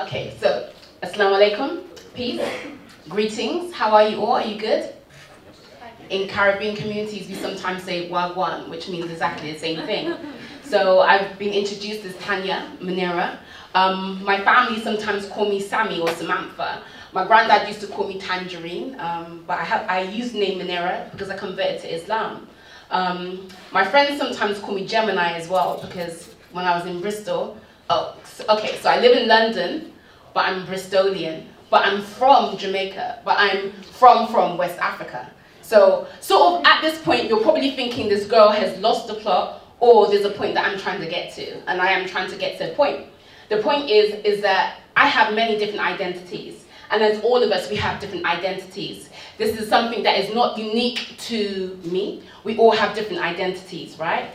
Okay, so Assalamu alaikum, peace, greetings. How are you all? Are you good? In Caribbean communities, we sometimes say wagwan, which means exactly the same thing. So I've been introduced as Tanya Munira. My family sometimes call me Sammy or Samantha. My granddad used to call me Tangerine, but I use the name Munira because I converted to Islam. My friends sometimes call me Gemini as well because when I was in Bristol, so I live in London, but I'm Bristolian. But I'm from Jamaica, but I'm from West Africa. So sort of at this point, you're probably thinking this girl has lost the plot, or there's a point that I'm trying to get to, and I am trying to get to a point. The point is that I have many different identities, and as all of us, we have different identities. This is something that is not unique to me. We all have different identities, right?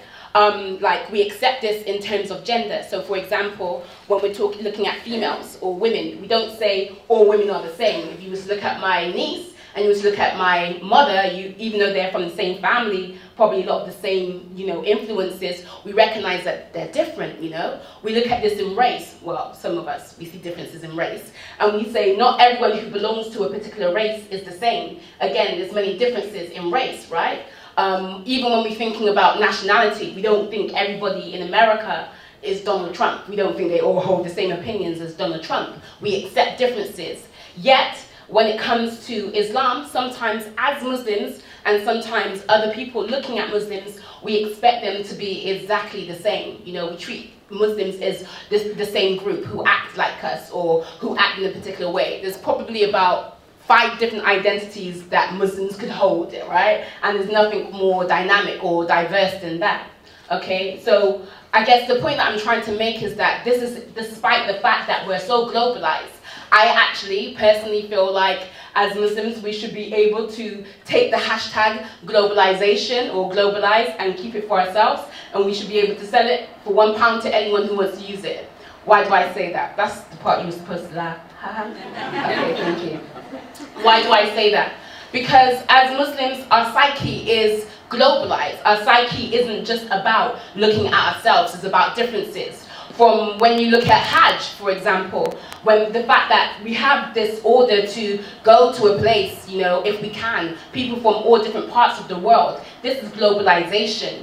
Like we accept this in terms of gender. So for example, when we're looking at females or women, we don't say all women are the same. If you was to look at my niece and you was to look at my mother, even though they're from the same family, probably a lot of the same, influences, we recognize that they're different, We look at this in race. Well, some of us, we see differences in race. And we say not everyone who belongs to a particular race is the same. Again, there's many differences in race, right? Even when we're thinking about nationality, we don't think everybody in America is Donald Trump. We don't think they all hold the same opinions as Donald Trump. We accept differences. Yet, when it comes to Islam, sometimes as Muslims and sometimes other people looking at Muslims, we expect them to be exactly the same. We treat Muslims as the same group who act like us or who act in a particular way. There's probably about 5 different identities that Muslims could hold, right? And there's nothing more dynamic or diverse than that, okay? So I guess the point that I'm trying to make is that this is despite the fact that we're so globalized. I actually personally feel like as Muslims we should be able to take the hashtag globalization or globalize and keep it for ourselves, and we should be able to sell it for £1 to anyone who wants to use it. Why do I say that? That's the part you were supposed to laugh. Okay, thank you. Why do I say that? Because as Muslims, our psyche is globalized. Our psyche isn't just about looking at ourselves, it's about differences. From when you look at Hajj, for example, when the fact that we have this order to go to a place, if we can, people from all different parts of the world, this is globalization,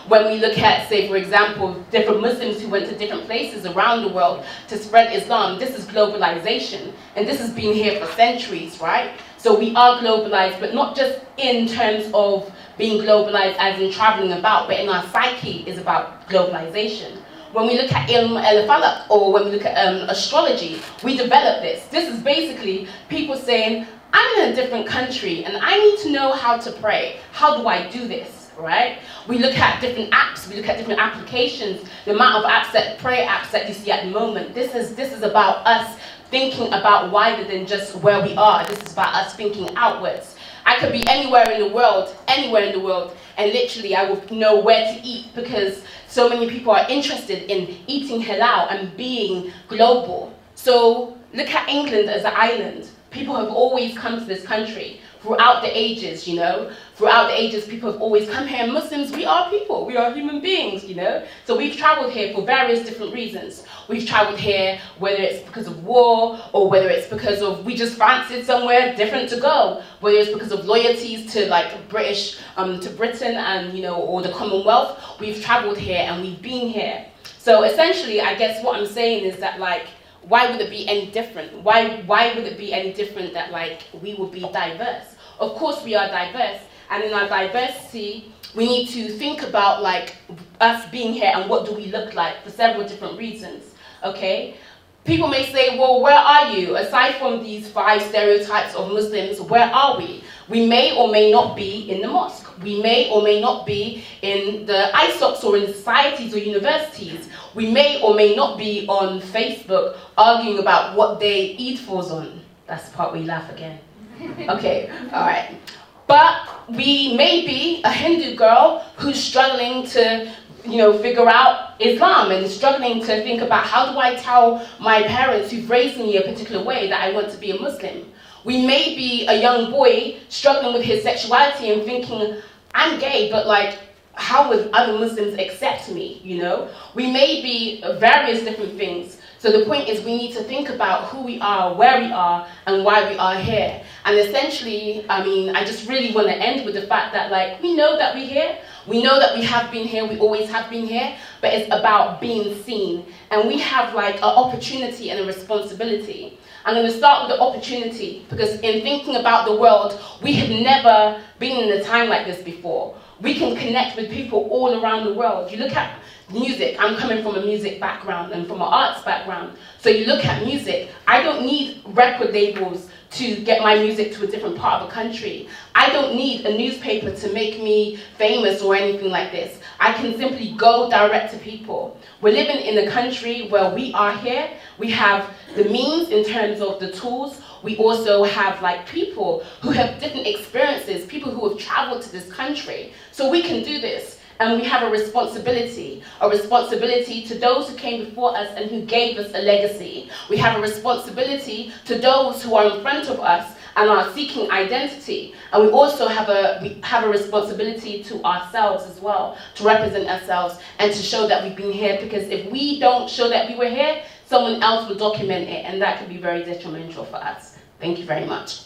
When we look at, say, for example, different Muslims who went to different places around the world to spread Islam, this is globalization. And this has been here for centuries, right? So we are globalized, but not just in terms of being globalized as in traveling about, but in our psyche is about globalization. When we look at Ilm al-Falaq, or when we look at astrology, we develop this. This is basically people saying, I'm in a different country and I need to know how to pray. How do I do this, right? We look at different apps, we look at different applications, the amount of prayer apps that you see at the moment. This is about us thinking about wider than just where we are. This is about us thinking outwards. I could be anywhere in the world, and literally I will know where to eat because so many people are interested in eating halal and being global. So look at England as an island. People have always come to this country throughout the ages, Throughout the ages, people have always come here. And Muslims, we are people. We are human beings, So we've traveled here for various different reasons. We've traveled here whether it's because of war or whether it's because of we just fancied somewhere different to go. Whether it's because of loyalties to to Britain and, or the Commonwealth. We've traveled here and we've been here. So essentially, I guess what I'm saying is that why would it be any different? Why would it be any different that we will be diverse? Of course we are diverse, and in our diversity, we need to think about us being here and what do we look like for several different reasons, okay? People may say, well, where are you? Aside from these 5 stereotypes of Muslims, where are we? We may or may not be in the mosque. We may or may not be in the ISOCs or in societies or universities. We may or may not be on Facebook arguing about what day Eid falls on. That's the part where you laugh again. Okay, all right. But we may be a Hindu girl who's struggling to figure out Islam and struggling to think about how do I tell my parents who've raised me a particular way that I want to be a Muslim. We may be a young boy struggling with his sexuality and thinking, I'm gay, but how would other Muslims accept me, We may be various different things. So the point is we need to think about who we are, where we are, and why we are here. And essentially, I mean, I just really want to end with the fact that, like, we know that we're here. We know that we have been here, we always have been here, but it's about being seen. And we have, like, an opportunity and a responsibility. I'm going to start with the opportunity, because in thinking about the world, we have never been in a time like this before. We can connect with people all around the world. You look at music. I'm coming from a music background and from an arts background. So you look at music. I don't need record labels to get my music to a different part of the country. I don't need a newspaper to make me famous or anything like this. I can simply go direct to people. We're living in a country where we are here. We have the means in terms of the tools. We also have, like, people who have different experiences, people who have traveled to this country. So we can do this. And we have a responsibility to those who came before us and who gave us a legacy. We have a responsibility to those who are in front of us and are seeking identity. And we also have a responsibility to ourselves as well, to represent ourselves and to show that we've been here, because if we don't show that we were here, someone else will document it, and that could be very detrimental for us. Thank you very much.